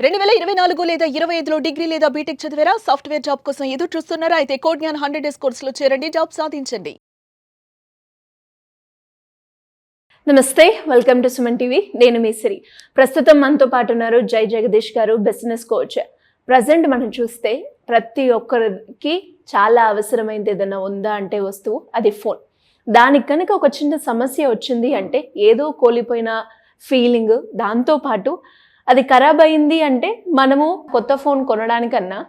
2024 లేదా 25లో డిగ్రీ లేదా బీటెక్ చదివారా? సాఫ్ట్‌వేర్ జాబ్ కోసం ఎదురు చూస్తున్నారా? అయితే కోడ్ జ్ఞాన్ 100 డేస్ కోర్సులో చేరండి, జాబ్ సాధించండి. నమస్తే, వెల్కమ్ టు సుమన్ టీవీ. నేను మీ సిరి. ప్రస్తుతం మనతో పాటు ఉన్నారు జై జగదీష్ గారు, బిజినెస్ కోచ్. ప్రజెంట్ మనం చూస్తే ప్రతి ఒక్కరికి చాలా అవసరమైనది ఏదైనా ఉందా అంటే వస్తువు అది ఫోన్. దానికి కనుక ఒక చిన్న సమస్య వచ్చింది అంటే ఏదో కోల్పోయిన ఫీలింగ్, దాంతోపాటు అది ఖరాబ్ అయింది అంటే మనము కొత్త ఫోన్ కొనడానికన్నా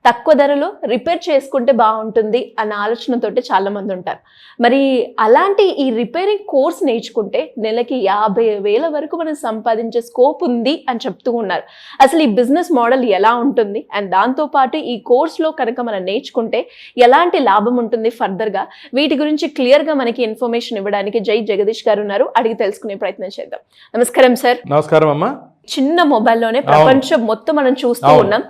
తక్కువ ధరలో రిపేర్ చేసుకుంటే బాగుంటుంది అన్న ఆలోచనతోటి చాలామంది ఉంటారు. మరి అలాంటి ఈ రిపేరింగ్ కోర్స్ నేర్చుకుంటే నెలకి 50,000 వరకు మనం సంపాదించే స్కోప్ ఉంది అని చెప్తూ ఉన్నారు. అసలు ఈ బిజినెస్ మోడల్ ఎలా ఉంటుంది అండ్ దాంతోపాటు ఈ కోర్స్లో కనుక మనం నేర్చుకుంటే ఎలాంటి లాభం ఉంటుంది ఫర్దర్గా, వీటి గురించి క్లియర్గా మనకి ఇన్ఫర్మేషన్ ఇవ్వడానికి జై జగదీష్ గారు ఉన్నారు. అడిగి తెలుసుకునే ప్రయత్నం చేద్దాం. నమస్కారం సార్. నమస్కారం అమ్మా. చిన్న మొబైల్లోనే ప్రపంచం మొత్తం మనం చూస్తూ ఉన్నాం.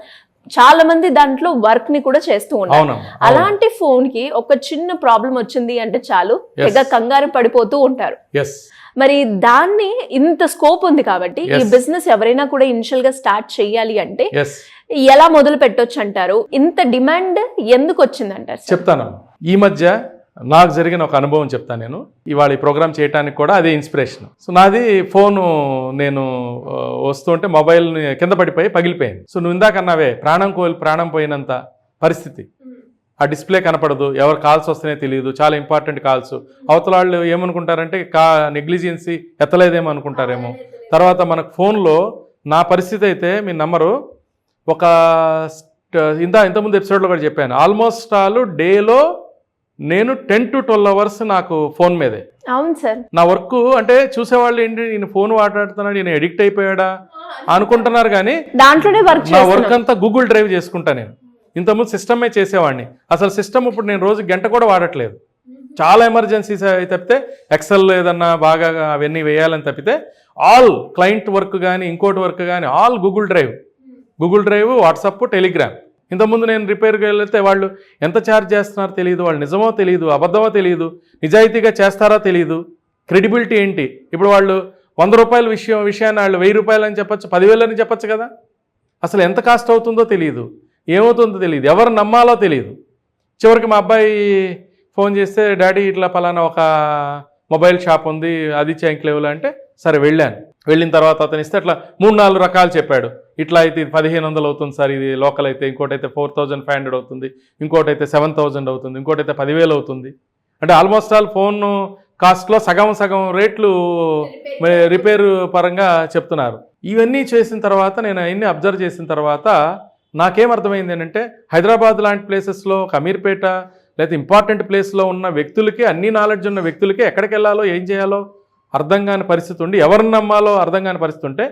చాలా మంది దాంట్లో వర్క్ ని కూడా చేస్తూ ఉన్నారు. అలాంటి ఫోన్ కి ఒక చిన్న ప్రాబ్లం వచ్చింది అంటే చాలు తెగ కంగారు పడిపోతూ ఉంటారు. మరి దాన్ని ఇంత స్కోప్ ఉంది కాబట్టి ఈ బిజినెస్ ఎవరైనా కూడా ఇనిషియల్ గా స్టార్ట్ చేయాలి అంటే ఎలా మొదలు పెట్టొచ్చు అంటారు? ఇంత డిమాండ్ ఎందుకు వచ్చింది అంటారు? చెప్తాను. ఈ మధ్య నాకు జరిగిన ఒక అనుభవం చెప్తాను. నేను ఇవాళ ఈ ప్రోగ్రామ్ చేయడానికి కూడా అదే ఇన్స్పిరేషన్. సో నాది ఫోను, నేను వస్తుంటే మొబైల్ కింద పడిపోయి పగిలిపోయింది. సో నువ్వు ఇందాక అన్నావే ప్రాణం పోయినంత పరిస్థితి. ఆ డిస్ప్లే కనపడదు, ఎవరు కాల్స్ వస్తున్నాయో తెలియదు, చాలా ఇంపార్టెంట్ కాల్స్. అవతల వాళ్ళు ఏమనుకుంటారంటే నెగ్లిజెన్సీ ఎత్తలేదేమో అనుకుంటారేమో. తర్వాత మనకు ఫోన్లో నా పరిస్థితి అయితే మీ నమ్మరు, ఒక ఇంతకుముందు ఎపిసోడ్లో కూడా చెప్పాను, ఆల్మోస్ట్ ఆల్ డేలో నేను 10 to 12 hours నాకు ఫోన్ మీదే. అవును సార్. నా వర్క్ అంటే చూసేవాళ్ళు ఏంటి, నేను ఫోన్ మాట్లాడుతున్నాడు, నేను ఎడిక్ట్ అయిపోయాడా అనుకుంటున్నారు. కానీ దాంట్లోనే నా వర్క్ అంతా గూగుల్ డ్రైవ్ చేసుకుంటా. నేను ఇంతకుముందు సిస్టమే చేసేవాడిని. అసలు సిస్టమ్ ఇప్పుడు నేను రోజు గంట కూడా వాడట్లేదు. చాలా ఎమర్జెన్సీస్ తప్పితే, ఎక్సెల్ ఏదన్నా బాగా అవన్నీ వేయాలని తప్పితే ఆల్ క్లయింట్ వర్క్ కానీ ఇంకోటి వర్క్ కానీ all Google drive, WhatsApp, Telegram. ఇంతకుముందు నేను రిపేర్కి వెళ్తే వాళ్ళు ఎంత ఛార్జ్ చేస్తున్నారో తెలియదు, వాళ్ళు నిజమో తెలియదు, అబద్ధమో తెలియదు, నిజాయితీగా చేస్తారో తెలియదు, క్రెడిబిలిటీ ఏంటి. ఇప్పుడు వాళ్ళు 100 రూపాయల విషయాన్ని వాళ్ళు 1000 రూపాయలు అని చెప్పచ్చు, 10,000 అని చెప్పచ్చు కదా. అసలు ఎంత కాస్ట్ అవుతుందో తెలియదు, ఏమవుతుందో తెలియదు, ఎవరు నమ్మాలో తెలియదు. చివరికి మా అబ్బాయి ఫోన్ చేస్తే, డాడీ ఇట్లా పలానా ఒక మొబైల్ షాప్ ఉంది, అది ఎంక్లేవ్లో అంటే సరే వెళ్ళిన తర్వాత అతను ఇస్తే అట్లా 3-4 రకాలు చెప్పాడు. ఇట్లా అయితే ఇది 1,500 అవుతుంది సార్, ఇది లోకల్ అయితే, ఇంకోటైతే 4,500 అవుతుంది, ఇంకోటైతే 7,000 అవుతుంది, ఇంకోటైతే 10,000 అవుతుంది. అంటే ఆల్మోస్ట్ ఆల్ ఫోన్ కాస్ట్లో సగం రేట్లు రిపేర్ పరంగా చెప్తున్నారు. ఇవన్నీ చేసిన తర్వాత, నేను అవన్నీ అబ్జర్వ్ చేసిన తర్వాత నాకేం అర్థమైంది ఏంటంటే, హైదరాబాద్ లాంటి ప్లేసెస్లో, ఒక అమీర్పేట లేదా ఇంపార్టెంట్ ప్లేస్లో ఉన్న వ్యక్తులకి, అన్ని నాలెడ్జ్ ఉన్న వ్యక్తులకి ఎక్కడికి వెళ్ళాలో ఏం చేయాలో అర్థం కాని పరిస్థితి ఉండి, ఎవరిని నమ్మాలో అర్థం కాని పరిస్థితి ఉంటే,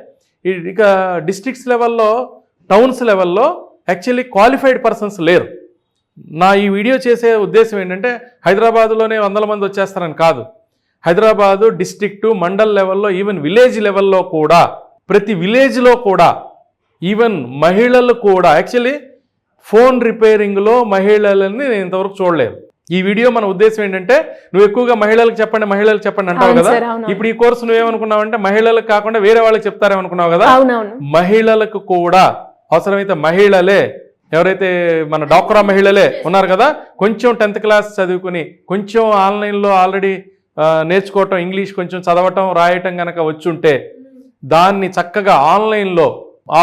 ఇక డిస్ట్రిక్ట్స్ లెవెల్లో, టౌన్స్ లెవెల్లో యాక్చువల్లీ క్వాలిఫైడ్ పర్సన్స్ లేరు. నా ఈ వీడియో చేసే ఉద్దేశం ఏంటంటే, హైదరాబాదులోనే 100 మంది వచ్చేస్తారని కాదు. హైదరాబాదు డిస్ట్రిక్టు, మండల్ లెవెల్లో, ఈవెన్ విలేజ్ లెవెల్లో కూడా, ప్రతి విలేజ్లో కూడా, ఈవెన్ మహిళలు కూడా యాక్చువల్లీ ఫోన్ రిపేరింగ్లో మహిళలని నేను ఇంతవరకు చూడలేదు. ఈ వీడియో మన ఉద్దేశం ఏంటంటే, నువ్వు ఎక్కువగా మహిళలకు చెప్పండి అంటావు కదా. ఇప్పుడు ఈ కోర్సు నువ్వేమనుకున్నావు అంటే, మహిళలకు కాకుండా వేరే వాళ్ళకి చెప్తారేమనుకున్నావు కదా. మహిళలకు కూడా అవసరమైతే మహిళలే, ఎవరైతే మన డాక్రా మహిళలే ఉన్నారు కదా, కొంచెం 10th క్లాస్ చదువుకుని, కొంచెం ఆన్లైన్లో ఆల్రెడీ నేర్చుకోవటం, ఇంగ్లీష్ కొంచెం చదవటం రాయటం కనుక వచ్చుంటే, దాన్ని చక్కగా ఆన్లైన్లో,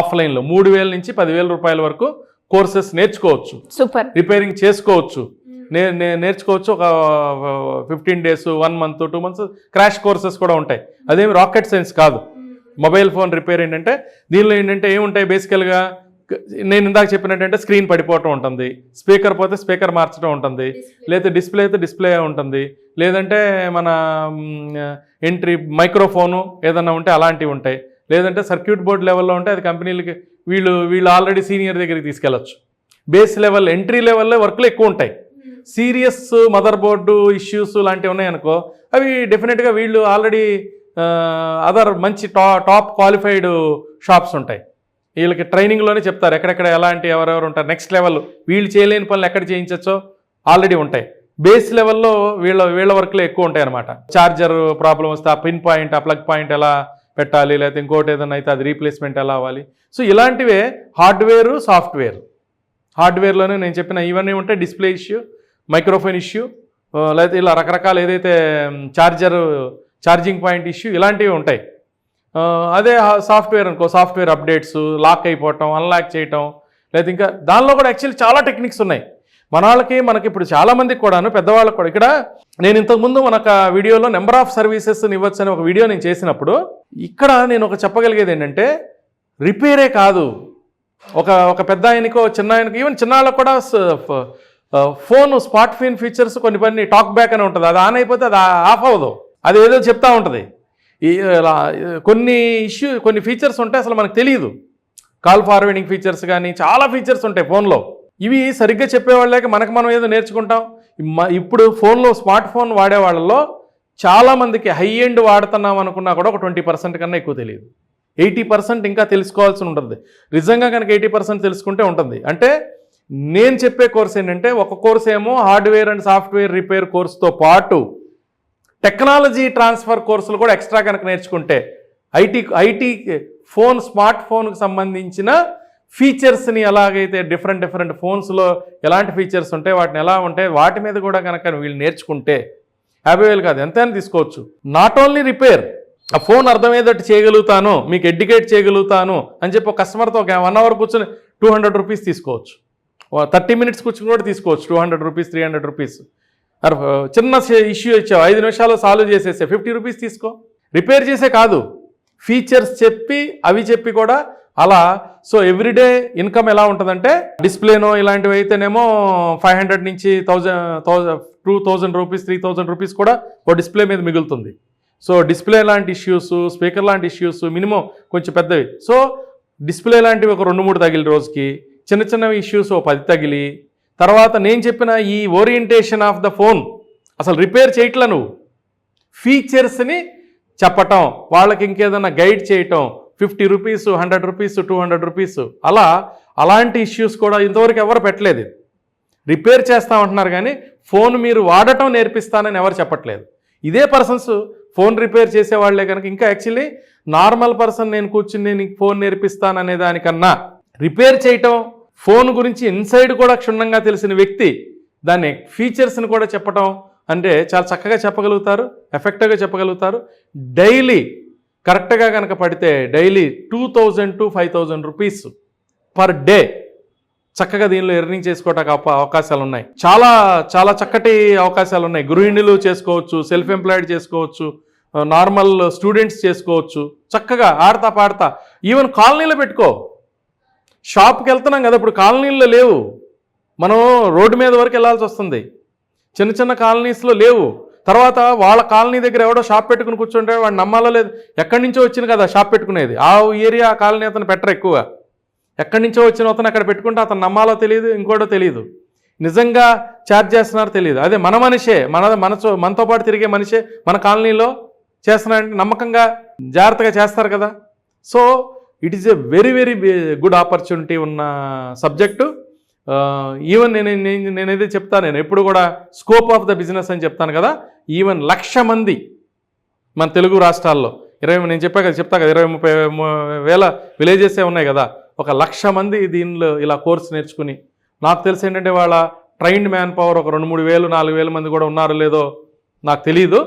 ఆఫ్లైన్లో 3,000 నుంచి 10,000 రూపాయల వరకు కోర్సెస్ నేర్చుకోవచ్చు. సూపర్. రిపేరింగ్ చేసుకోవచ్చు, నేర్చుకోవచ్చు. ఒక 15 days, 1 month, 2 months crash courses కూడా ఉంటాయి. అదేమి రాకెట్ సైన్స్ కాదు. మొబైల్ ఫోన్ రిపేర్ ఏంటంటే, దీనిలో ఏంటంటే ఏముంటాయి బేసికల్గా, నేను ఇందాక చెప్పినట్టంటే స్క్రీన్ పడిపోవటం ఉంటుంది, స్పీకర్ పోతే స్పీకర్ మార్చడం ఉంటుంది, లేదా డిస్ప్లే అయితే డిస్ప్లే ఉంటుంది, లేదంటే మన ఎంట్రీ మైక్రోఫోను ఏదన్నా ఉంటే అలాంటివి ఉంటాయి, లేదంటే సర్క్యూట్ బోర్డ్ లెవెల్లో ఉంటే అది కంపెనీలకి వీళ్ళు ఆల్రెడీ సీనియర్ దగ్గరికి తీసుకెళ్ళచ్చు. బేస్ లెవెల్, ఎంట్రీ లెవెల్లో వర్క్లు ఎక్కువ ఉంటాయి. సీరియస్ మదర్ బోర్డు ఇష్యూస్ లాంటివి ఉన్నాయనుకో, అవి డెఫినెట్గా వీళ్ళు ఆల్రెడీ అదర్ మంచి టాప్ క్వాలిఫైడ్ షాప్స్ ఉంటాయి. వీళ్ళకి ట్రైనింగ్లోనే చెప్తారు ఎక్కడెక్కడ ఎలాంటి ఎవరెవరు ఉంటారు, నెక్స్ట్ లెవెల్ వీళ్ళు చేయలేని పనులు ఎక్కడ చేయించచ్చో ఆల్రెడీ ఉంటాయి. బేస్ లెవెల్లో వీళ్ళ వర్క్లే ఎక్కువ ఉంటాయి అనమాట. చార్జర్ ప్రాబ్లం వస్తే ఆ పిన్ పాయింట్, ఆ ప్లగ్ పాయింట్ ఎలా పెట్టాలి, లేకపోతే ఇంకోటి ఏదైనా అయితే అది రీప్లేస్మెంట్ ఎలా అవ్వాలి. సో ఇలాంటివే హార్డ్వేరు, సాఫ్ట్వేర్. హార్డ్వేర్లోనే నేను చెప్పిన ఇవన్నీ ఉంటాయి, డిస్ప్లే ఇష్యూ, మైక్రోఫోన్ ఇష్యూ, లేకపోతే ఇలా రకరకాల ఏదైతే ఛార్జింగ్ పాయింట్ ఇష్యూ ఇలాంటివి ఉంటాయి. అదే సాఫ్ట్వేర్ అనుకో, సాఫ్ట్వేర్ అప్డేట్స్, లాక్ అయిపోవటం, అన్లాక్ చేయటం, లేదా ఇంకా దానిలో కూడా యాక్చువల్లీ చాలా టెక్నిక్స్ ఉన్నాయి. మనకి ఇప్పుడు చాలామందికి కూడాను, పెద్దవాళ్ళకి కూడా. ఇక్కడ నేను ఇంతకుముందు మనకు వీడియోలో నెంబర్ ఆఫ్ సర్వీసెస్ ఇవ్వచ్చు అని ఒక వీడియో నేను చేసినప్పుడు, ఇక్కడ నేను ఒక చెప్పగలిగేది ఏంటంటే రిపేరే కాదు, ఒక పెద్ద ఆయనకో చిన్న ఆయనకో, ఈవెన్ చిన్నవాళ్ళకు కూడా ఫోన్ స్మార్ట్ ఫోన్ ఫీచర్స్ కొన్ని టాక్ బ్యాక్ అని ఉంటుంది, అది ఆన్ అయిపోతే అది ఆఫ్ అవ్వదు, అది ఏదో చెప్తా ఉంటుంది. కొన్ని ఫీచర్స్ ఉంటాయి అసలు మనకు తెలియదు. కాల్ ఫార్వర్డింగ్ ఫీచర్స్ కానీ చాలా ఫీచర్స్ ఉంటాయి ఫోన్లో. ఇవి సరిగ్గా చెప్పేవాళ్ళకి మనం ఏదో నేర్చుకుంటాం. ఇప్పుడు ఫోన్లో స్మార్ట్ ఫోన్ వాడే వాళ్ళలో చాలామందికి హై ఎండ్ వాడుతున్నాం అనుకున్నా కూడా ఒక 20% కన్నా ఎక్కువ తెలియదు. 80% ఇంకా తెలుసుకోవాల్సి ఉంటుంది. నిజంగా కనుక 80% తెలుసుకుంటే ఉంటుంది. అంటే నేను చెప్పే కోర్స్ ఏంటంటే, ఒక కోర్స్ ఏమో హార్డ్వేర్ అండ్ సాఫ్ట్వేర్ రిపేర్ కోర్సుతో పాటు టెక్నాలజీ ట్రాన్స్ఫర్ కోర్సులు కూడా ఎక్స్ట్రా కనుక నేర్చుకుంటే, ఐటీ ఫోన్, స్మార్ట్ ఫోన్కి సంబంధించిన ఫీచర్స్ని ఎలాగైతే డిఫరెంట్ ఫోన్స్లో ఎలాంటి ఫీచర్స్ ఉంటాయి, వాటిని ఎలా ఉంటాయి, వాటి మీద కూడా కనుక వీళ్ళు నేర్చుకుంటే 50,000 కాదు ఎంతైనా తీసుకోవచ్చు. నాట్ ఓన్లీ రిపేర్, ఆ ఫోన్ అర్థమయ్యేటట్టు చేయగలుగుతాను, మీకు ఎడ్యుకేట్ చేయగలుగుతాను అని చెప్పి ఒక కస్టమర్తో ఒక 1 అవర్ కూర్చొని 200 రూపీస్ తీసుకోవచ్చు. 30 మినిట్స్ కూర్చొని కూడా తీసుకోవచ్చు 200 రూపీస్, 300 రూపీస్. చిన్న ఇష్యూ ఇచ్చావు, 5 నిమిషాలు సాల్వ్ చేసేసే 50 రూపీస్ తీసుకో. రిపేర్ చేసే కాదు, ఫీచర్స్ చెప్పి అవి చెప్పి కూడా అలా. సో ఎవ్రీడే ఇన్కమ్ ఎలా ఉంటుందంటే, డిస్ప్లేనో ఇలాంటివి అయితేనేమో 500 నుంచి 2,000 రూపీస్, 3,000 రూపీస్ కూడా ఒక డిస్ప్లే మీద మిగులుతుంది. సో డిస్ప్లే లాంటి ఇష్యూస్, స్పీకర్ లాంటి ఇష్యూస్ మినిమం కొంచెం పెద్దవి. సో డిస్ప్లే లాంటివి ఒక 2-3 తగిలి రోజుకి, చిన్నవి ఇష్యూస్ ఓ 10 తగిలి, తర్వాత నేను చెప్పిన ఈ ఓరియంటేషన్ ఆఫ్ ద ఫోన్ అసలు రిపేర్ చేయట్లా, నువ్వు ఫీచర్స్ని చెప్పటం, వాళ్ళకి ఇంకేదన్నా గైడ్ చేయటం, 50 రూపీస్, 100 రూపీస్, 200 రూపీస్, అలాంటి ఇష్యూస్ కూడా ఇంతవరకు ఎవరు పెట్టలేదు. రిపేర్ చేస్తామంటున్నారు కానీ ఫోన్ మీరు వాడటం నేర్పిస్తానని ఎవరు చెప్పట్లేదు. ఇదే పర్సన్స్ ఫోన్ రిపేర్ చేసేవాళ్లే కనుక ఇంకా యాక్చువల్లీ నార్మల్ పర్సన్ నేను కూర్చుని నీకు ఫోన్ నేర్పిస్తాననే దానికన్నా రిపేర్ చేయటం, ఫోన్ గురించి ఇన్సైడ్ కూడా క్షుణ్ణంగా తెలిసిన వ్యక్తి దాని ఫీచర్స్ని కూడా చెప్పటం అంటే చాలా చక్కగా చెప్పగలుగుతారు, ఎఫెక్టివ్గా చెప్పగలుగుతారు. డైలీ కరెక్ట్గా కనుక పడితే daily 2,000 to 5,000 rupees per day చక్కగా దీనిలో ఎర్నింగ్ చేసుకోవడానికి అవకాశాలు ఉన్నాయి. చాలా చాలా చక్కటి అవకాశాలు ఉన్నాయి. గృహిణులు చేసుకోవచ్చు, సెల్ఫ్ ఎంప్లాయిడ్ చేసుకోవచ్చు, నార్మల్ స్టూడెంట్స్ చేసుకోవచ్చు. చక్కగా ఆడతా పాడతా, ఈవెన్ కాలనీలో పెట్టుకో. షాప్కి వెళ్తున్నాం కదా, ఇప్పుడు కాలనీల్లో లేవు, మనం రోడ్డు మీద వరకు వెళ్ళాల్సి వస్తుంది. చిన్న కాలనీస్లో లేవు. తర్వాత వాళ్ళ కాలనీ దగ్గర ఎవడో షాప్ పెట్టుకుని కూర్చుంటే వాడు నమ్మాలో లేదు, ఎక్కడి నుంచో వచ్చింది కదా షాప్ పెట్టుకునేది. ఆ ఏరియా ఆ కాలనీ అతను పెట్టరు ఎక్కువ. ఎక్కడి నుంచో వచ్చిన అతను అక్కడ పెట్టుకుంటే అతను నమ్మాలో తెలియదు, ఇంకోటో తెలియదు, నిజంగా ఛార్జ్ చేస్తున్నారో తెలియదు. అదే మన మనిషే, మనతో పాటు తిరిగే మనిషే మన కాలనీలో చేస్తున్నారంటే నమ్మకంగా జాగ్రత్తగా చేస్తారు కదా. So it is a very good opportunity ఉన్న సబ్జెక్టు. ఈవెన్ నేనైతే చెప్తాను, నేను ఎప్పుడు కూడా స్కోప్ ఆఫ్ ద బిజినెస్ అని చెప్తాను కదా. ఈవెన్ 1,00,000 మంది మన తెలుగు రాష్ట్రాల్లో నేను చెప్తా కదా 20-30 వేల విలేజెసే ఉన్నాయి కదా, 1,00,000 మంది దీనిలో ఇలా కోర్స్ నేర్చుకుని, నాకు తెలిసి ఏంటంటే వాళ్ళ ట్రైన్డ్ మ్యాన్ పవర్ ఒక 2-3 వేలు 4,000 మంది కూడా ఉన్నారో లేదో నాకు తెలియదు.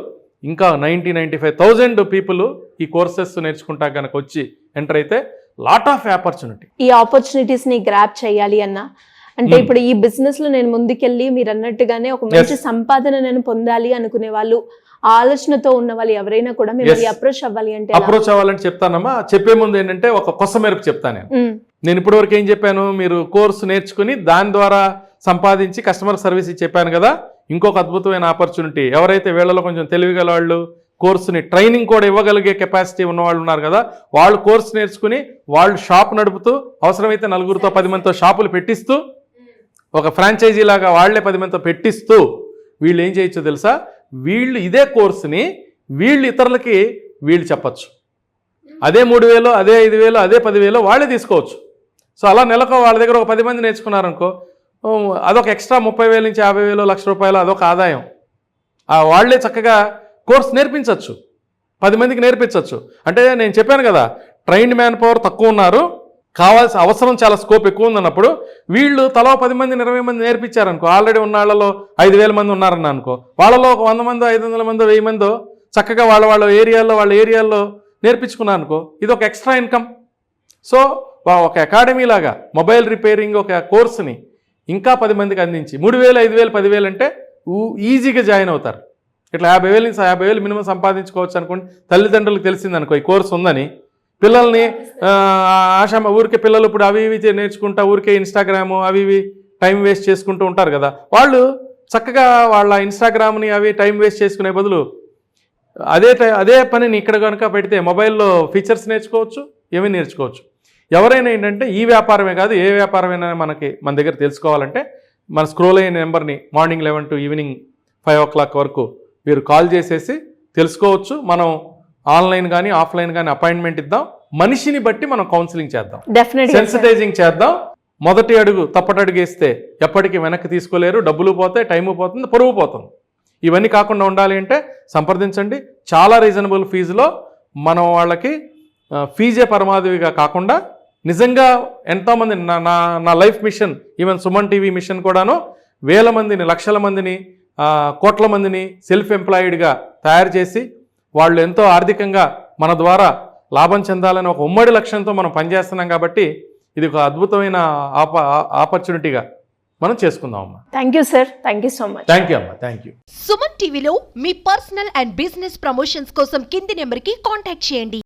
ఇంకా 90-95,000 పీపుల్ ఈ కోర్సెస్ నేర్చుకుంటా కనుక వచ్చి ఎంటర్ అయితే లాట్ ఆఫ్ ఆపర్చునిటీ. ఈ ఆపర్చునిటీస్ని గ్రాప్ చేయాలి అన్న అంటే ఇప్పుడు ఈ బిజినెస్ లో నేను ముందుకెళ్ళి మీరు అన్నట్టుగానే ఒక మంచి సంపాదన నేను పొందాలి అనుకునే వాళ్ళు, ఆలోచనతో ఉన్న వాళ్ళు ఎవరైనా కూడా మిమ్మల్ని అప్రోచ్ అవ్వాలంటే చెప్తానమ్మా. చెప్పే ముందు ఏంటంటే ఒక కొత్త మెరుపు చెప్తాను. నేను ఇప్పటి వరకు ఏం చెప్పాను, మీరు కోర్సు నేర్చుకుని దాని ద్వారా సంపాదించి కస్టమర్ సర్వీస్ చెప్పాను కదా. ఇంకొక అద్భుతమైన ఆపర్చునిటీ, ఎవరైతే వీళ్ళలో కొంచెం తెలివిగల వాళ్ళు, కోర్సుని ట్రైనింగ్ కూడా ఇవ్వగలిగే కెపాసిటీ ఉన్న వాళ్ళు ఉన్నారు కదా, వాళ్ళు కోర్సు నేర్చుకుని వాళ్ళు షాప్ నడుపుతూ, అవసరమైతే 9-10 మందితో షాపులు పెట్టిస్తూ, ఒక ఫ్రాంచైజీ లాగా వాళ్లే 10 మందితో పెట్టిస్తూ, వీళ్ళు ఏం చేయొచ్చో తెలుసా, వీళ్ళు ఇదే కోర్సుని వీళ్ళు ఇతరులకి వీళ్ళు చెప్పచ్చు. అదే 3,000, అదే 5,000, అదే 10,000 వాళ్ళే తీసుకోవచ్చు. సో అలా నెలకు వాళ్ళ దగ్గర ఒక 10 మంది నేర్చుకున్నారనుకో, అదొక ఎక్స్ట్రా 30,000 నుంచి 50,000, 1,00,000 రూపాయలు అదొక ఆదాయం. వాళ్లే చక్కగా కోర్స్ నేర్పించవచ్చు. 10 మందికి నేర్పించవచ్చు. అంటే నేను చెప్పాను కదా, ట్రైన్డ్ మ్యాన్ పవర్ తక్కువ ఉన్నారు, కావాల్సిన అవసరం చాలా స్కోప్ ఎక్కువ ఉందన్నప్పుడు వీళ్ళు తలా 10 మందిని 20 మంది నేర్పించారనుకో, ఆల్రెడీ ఉన్న వాళ్ళలో 5,000 మంది ఉన్నారన్న అనుకో, వాళ్ళలో ఒక 100 మందో 500 మందో 1000 మందో చక్కగా వాళ్ళ ఏరియాల్లో నేర్పించుకున్నారు అనుకో, ఇది ఒక ఎక్స్ట్రా ఇన్కమ్. సో ఒక అకాడమీ లాగా మొబైల్ రిపేరింగ్ ఒక కోర్సుని ఇంకా 10 మందికి అందించి 3,000 5,000 10,000 అంటే ఈజీగా జాయిన్ అవుతారు. ఇట్లా 50,000 నుంచి 50,000 మినిమం సంపాదించుకోవచ్చు అనుకోండి. తల్లిదండ్రులకు తెలిసిందనుకో ఈ కోర్సు ఉందని, పిల్లల్ని ఊరికే పిల్లలు ఇప్పుడు అవి ఇవి నేర్చుకుంటా ఊరికే ఇన్స్టాగ్రాము అవి ఇవి టైం వేస్ట్ చేసుకుంటూ ఉంటారు కదా, వాళ్ళు చక్కగా వాళ్ళ ఇన్స్టాగ్రామ్ని అవి టైం వేస్ట్ చేసుకునే బదులు అదే పనిని ఇక్కడ కనుక పెడితే మొబైల్లో ఫీచర్స్ నేర్చుకోవచ్చు, ఏమీ నేర్చుకోవచ్చు. ఎవరైనా ఏంటంటే ఈ వ్యాపారమే కాదు ఏ వ్యాపారమైనా మన దగ్గర తెలుసుకోవాలంటే మన స్క్రోల్ అయిన నెంబర్ని మార్నింగ్ 11 to ఈవినింగ్ 5 o'clock వరకు మీరు కాల్ చేసేసి తెలుసుకోవచ్చు. మనం ఆన్లైన్ కానీ ఆఫ్లైన్ కానీ అపాయింట్మెంట్ ఇద్దాం, మనిషిని బట్టి మనం కౌన్సిలింగ్ చేద్దాం, సెన్సిటైజింగ్ చేద్దాం. మొదటి అడుగు తప్పటడుగు వేస్తే ఎప్పటికీ వెనక్కి తీసుకోలేరు, డబ్బులు పోతాయి, టైము పోతుంది, పరువు పోతుంది. ఇవన్నీ కాకుండా ఉండాలి అంటే సంప్రదించండి. చాలా రీజనబుల్ ఫీజులో మనం వాళ్ళకి ఫీజే పరమావధిగా కాకుండా నిజంగా ఎంతోమంది నా life mission, even Suman TV mission కూడాను వేల మందిని, లక్షల మందిని, కోట్ల మందిని సెల్ఫ్ ఎంప్లాయిడ్గా తయారు చేసి వాళ్ళు ఎంతో ఆర్థికంగా మన ద్వారా లాభం చెందాలని ఒక ఉమ్మడి లక్ష్యంతో మనం పనిచేస్తున్నాం. కాబట్టి ఇది ఒక అద్భుతమైన ఆపర్చునిటీగా మనం చేసుకుందాం అమ్మా. Thank you sir, thank you so much. Thank you అమ్మా, థ్యాంక్ యూ. సుమన్ టీవీలో మీ పర్సనల్ అండ్ బిజినెస్ ప్రమోషన్స్ కోసం కింది నెంబర్కి కాంటాక్ట్ చేయండి.